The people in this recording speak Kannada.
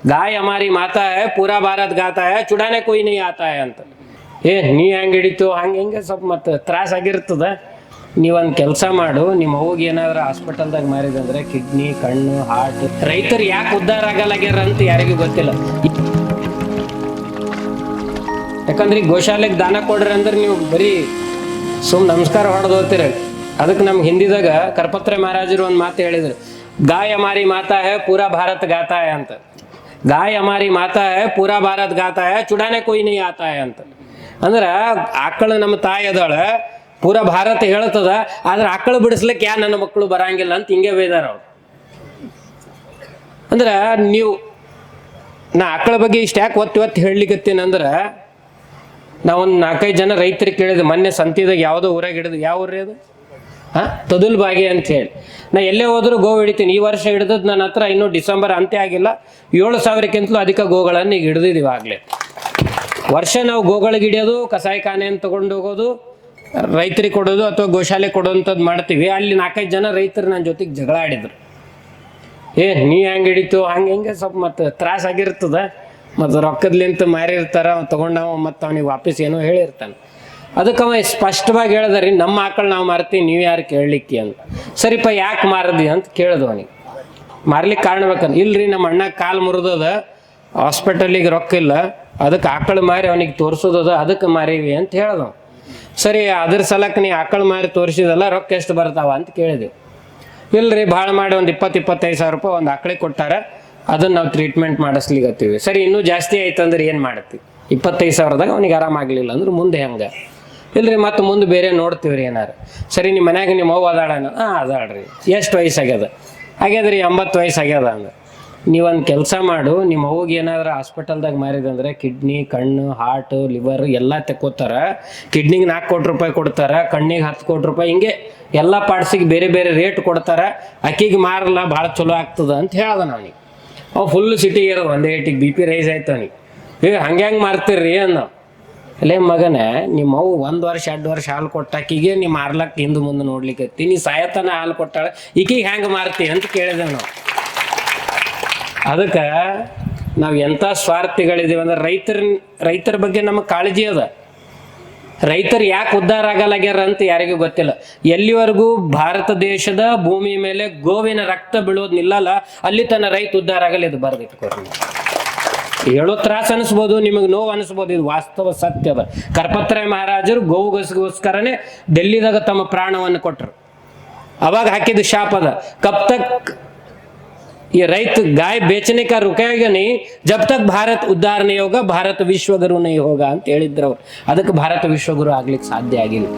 गाय हमारी माता है पूरा भारत गाता है चुड़ाने कोई नहीं आता है ಅಂತ ನೀ ಹೆಂಗೆ ಹಿಡಿತು ಹಂಗೆ ಸ್ವಲ್ಪ ಮತ್ತೆ ತ್ರಾಸ ಆಗಿರ್ತದ. ನೀವೊಂದು ಕೆಲಸ ಮಾಡು, ನಿಮ್ಮ ಅವ್ಗೆ ಏನಾದ್ರು ಹಾಸ್ಪಿಟಲ್ದಾಗ ಮಾರಿದಂದ್ರೆ ಕಿಡ್ನಿ ಕಣ್ಣು ಹಾರ್ಟ್. ರೈತರು ಯಾಕೆ ಉದ್ಧಾರ ಆಗಲಾಗ್ಯಾರ ಅಂತ ಯಾರಿಗೂ ಗೊತ್ತಿಲ್ಲ. ಯಾಕಂದ್ರೆ ಗೋಶಾಲೆಗೆ ದಾನ ಕೊಡ್ರಿ ಅಂದ್ರೆ ನೀವು ಬರೀ ನಮಸ್ಕಾರ ಹೊಡೆದು ಹೋಗ್ತೀರಿ. ಅದಕ್ಕೆ ನಮ್ಗೆ ಹಿಂದಿದಾಗ ಕರಪತ್ರ ಮಹಾರಾಜರು ಒಂದು ಮಾತು ಹೇಳಿದ್ರು, गाय हमारी माता है पूरा भारत गाता है ಅಂತ. गाय हमारी माता है पूरा भारत गाता है चुड़ाने कोई नहीं आता है ಅಂತ. ಅಂದ್ರೆ ಆಕಳು ನಮ್ಮ ತಾಯಿ ಅದಾಳ, ಪೂರಾ ಭಾರತ ಹೇಳ್ತದ, ಆದ್ರೆ ಆಕಳು ಬಿಡಿಸ್ಲಿಕ್ಕೆ ಯಾ ನನ್ನ ಮಕ್ಕಳು ಬರಂಗಿಲ್ಲ ಅಂತ ಹಿಂಗೆ ಬೇದಾರ ಅವ್ರು. ಅಂದ್ರೆ ನೀವು ನಾ ಆಕಳ ಬಗ್ಗೆ ಇಷ್ಟು ಯಾಕೆ ಒತ್ತಿ ಹೇಳಲಿಕ್ಕತ್ತೀನಿ ಅಂದ್ರೆ, ನಾವೊಂದು 4-5 ಜನ ರೈತರಿಗೆ ಕೇಳಿದೆ ಮೊನ್ನೆ ಸಂತಿದಾಗ ಯಾವುದೋ ಊರಾಗ ಹಿಡಿದು. ಯಾವ ಊರೇ ಅದು? ತದುಲ್ ಬಾಗಿ ಅಂತ ಹೇಳಿ. ನಾ ಎಲ್ಲೇ ಹೋದ್ರೂ ಗೋ ಹಿಡಿತೀನಿ. ಈ ವರ್ಷ ಹಿಡಿದದ್ದು ನನ್ನ ಹತ್ರ ಇನ್ನೂ ಡಿಸೆಂಬರ್ ಅಂತ್ಯ ಆಗಿಲ್ಲ, 7,000ಕ್ಕಿಂತಲೂ ಅಧಿಕ ಗೋಗಳನ್ನು ಈಗ ಹಿಡಿದಿದ್ದೀವಿ ಆಗಲೇ. ವರ್ಷ ನಾವು ಗೋಗಳಿಗೆ ಹಿಡಿಯೋದು, ಕಸಾಯಿಖಾನೆಯನ್ನು ತೊಗೊಂಡು ಹೋಗೋದು, ರೈತರಿಗೆ ಕೊಡೋದು ಅಥವಾ ಗೋಶಾಲೆ ಕೊಡೋವಂಥದ್ದು ಮಾಡ್ತೀವಿ. ಅಲ್ಲಿ 4-5 ಜನ ರೈತರು ನನ್ನ ಜೊತೆಗೆ ಜಗಳ ಆಡಿದ್ರು. ನೀ ಹೆಂಗೆ ಹಿಡಿತು ಹಂಗೆ ಸ್ವಲ್ಪ ಮತ್ತೆ ತ್ರಾಸ ಆಗಿರ್ತದ. ಮತ್ತು ರೊಕ್ಕದ್ಲಿಂತ ಮಾರಿರ್ತಾರ, ತೊಗೊಂಡವ ಮತ್ತು ಅವನಿಗೆ ವಾಪಸ್ ಏನೋ ಹೇಳಿರ್ತಾನೆ. ಅದಕ್ಕೆ ಅವ ಸ್ಪಷ್ಟವಾಗಿ ಹೇಳಿದ್ರಿ, ನಮ್ಮ ಆಕಳು ನಾವು ಮಾರ್ತೀವಿ, ನೀವು ಯಾರು ಕೇಳಲಿಕ್ಕೆ ಅಂತ. ಸರಿಪ್ಪ ಯಾಕೆ ಮಾರದಿ ಅಂತ ಕೇಳಿದ ಅವನಿಗೆ. ಮಾರ್ಲಿಕ್ಕೆ ಕಾರಣ ಬೇಕಂತ. ಇಲ್ರಿ ನಮ್ಮ ಅಣ್ಣ ಕಾಲು ಮುರಿದದ, ಹಾಸ್ಪಿಟಲಿಗೆ ರೊಕ್ಕ ಇಲ್ಲ, ಅದಕ್ಕೆ ಆಕಳು ಮಾರಿ ಅವನಿಗೆ ತೋರಿಸೋದದ, ಅದಕ್ಕೆ ಮಾರೀವಿ ಅಂತ ಹೇಳ್ದ. ಸರಿ, ಅದ್ರ ಸಲಕ್ಕೆ ನೀ ಆಕಳು ಮಾರಿ ತೋರಿಸಿದಲ್ಲ, ರೊಕ್ಕ ಎಷ್ಟು ಬರ್ತಾವ ಅಂತ ಕೇಳಿದೆ. ಇಲ್ರಿ ಭಾಳ ಮಾಡಿ ಒಂದು 20-25 ಸಾವಿರ ರೂಪಾಯಿ ಒಂದು ಆಕಳಿಗೆ ಕೊಟ್ಟಾರ, ಅದನ್ನು ನಾವು ಟ್ರೀಟ್ಮೆಂಟ್ ಮಾಡಿಸ್ಲಿಕ್ಕತ್ತೀವಿ. ಸರಿ, ಇನ್ನೂ ಜಾಸ್ತಿ ಆಯ್ತು ಅಂದ್ರೆ ಏನು ಮಾಡ್ತೀವಿ? 25 ಸಾವಿರದಾಗ ಅವನಿಗೆ ಆರಾಮಾಗಲಿಲ್ಲ ಅಂದ್ರೆ ಮುಂದೆ ಹೆಂಗೆ? ಇಲ್ರಿ ಮತ್ತೆ ಮುಂದೆ ಬೇರೆ ನೋಡ್ತೀವ್ರಿ ಏನಾರು. ಸರಿ, ನಿಮ್ಮ ಮನ್ಯಾಗ ನಿಮ್ಮ ಅವ್ವ ಅದಾಳ? ಅದಾಳ್ರಿ. ಎಷ್ಟು ವಯಸ್ಸಾಗ್ಯದ? ಆಗ್ಯದ್ರಿ 80 ವಯಸ್ಸಾಗ್ಯದ ಅಂದ್ರೆ. ನೀವೊಂದು ಕೆಲಸ ಮಾಡು, ನಿಮ್ಮ ಅವ್ಗೆ ಏನಾದ್ರು ಹಾಸ್ಪಿಟಲ್ದಾಗ ಮಾರಿದಂದ್ರೆ ಕಿಡ್ನಿ ಕಣ್ಣು ಹಾರ್ಟ್ ಲಿವರ್ ಎಲ್ಲ ತೆಕ್ಕೋತಾರ. ಕಿಡ್ನಿಗೆ 4 ಕೋಟಿ ರೂಪಾಯಿ ಕೊಡ್ತಾರೆ, ಕಣ್ಣಿಗೆ 10 ಕೋಟಿ ರೂಪಾಯಿ, ಹಿಂಗೆ ಎಲ್ಲ ಪಾರ್ಟ್ಸಿಗೆ ಬೇರೆ ಬೇರೆ ರೇಟ್ ಕೊಡ್ತಾರೆ. ಅಕ್ಕಿಗೆ ಮಾರಲ್ಲ, ಭಾಳ ಚಲೋ ಆಗ್ತದ ಅಂತ ಹೇಳ್ದ ಅವನಿಗೆ. ಅವ ಫುಲ್ ಸಿಟಿಗೆ ಇರೋದು, ಒಂದೇ ಏಟಿಗೆ BP ರೈಸ್ ಆಯ್ತು ಅವನಿಗೆ. ಹಂಗೆ ಮಾರ್ತೀರ್ರಿ ಅನ್ನೋ. ಅಲ್ಲೇ ಮಗನೇ, ನಿಮ್ಮ ಅವು 1 ವರ್ಷ 2 ವರ್ಷ ಹಾಲು ಕೊಟ್ಟಾಕಿಗೆ ನೀ ಮಾರ್ಲಕ್ಕೆ ಹಿಂದೆ ಮುಂದೆ ನೋಡ್ಲಿಕ್ಕೆ ನೀ ಸಾಯತನ ಹಾಲು ಕೊಟ್ಟಾಳ, ಈಕಿಗೆ ಹೆಂಗೆ ಮಾರ್ತಿ ಅಂತ ಕೇಳಿದೆವು ನಾವು. ಅದಕ್ಕೆ ನಾವು ಎಂಥ ಸ್ವಾರ್ಥಿಗಳಿದ್ದೀವಿ ಅಂದ್ರೆ, ರೈತರ ಬಗ್ಗೆ ನಮಗೆ ಕಾಳಜಿ ಅದ. ರೈತರು ಯಾಕೆ ಉದ್ಧಾರ ಆಗಲಾಗ್ಯಾರ ಅಂತ ಯಾರಿಗೂ ಗೊತ್ತಿಲ್ಲ. ಎಲ್ಲಿವರೆಗೂ ಭಾರತ ದೇಶದ ಭೂಮಿ ಮೇಲೆ ಗೋವಿನ ರಕ್ತ ಬೀಳೋದು ನಿಲ್ಲಲ್ಲ, ಅಲ್ಲಿ ತನ್ನ ರೈತ ಉದ್ಧಾರ ಆಗಲ್ಲ. ಇದು ಬರ್ದಿಟ್ಕೊರಿ. ಹೇಳೋ ತ್ರಾಸ ಅನಿಸ್ಬೋದು, ನಿಮಗೆ ನೋವು ಅನಿಸ್ಬೋದು, ಇದು ವಾಸ್ತವ ಸತ್ಯದ. ಕರಪತ್ರ ಮಹಾರಾಜರು ಗೋವುಗೋಸ್ಕರನೇ ಡೆಲ್ಲಿದಾಗ ತಮ್ಮ ಪ್ರಾಣವನ್ನು ಕೊಟ್ಟರು. ಅವಾಗ ಹಾಕಿದ ಶಾಪದ, ಕಬ್ ತಕ್ ये रैत गाय बेचने का रुकेगा नहीं जब तक भारत उद्धार नहीं होगा, भारत विश्वगुरु नहीं होगा ಅಂತ ಹೇಳಿದ್ರು. ಅದಕ್ಕೆ ಭಾರತ ವಿಶ್ವಗುರು ಆಗ್ಲಿಕ್ಕೆ ಸಾಧ್ಯ ಆಗಿಲ್ಲ.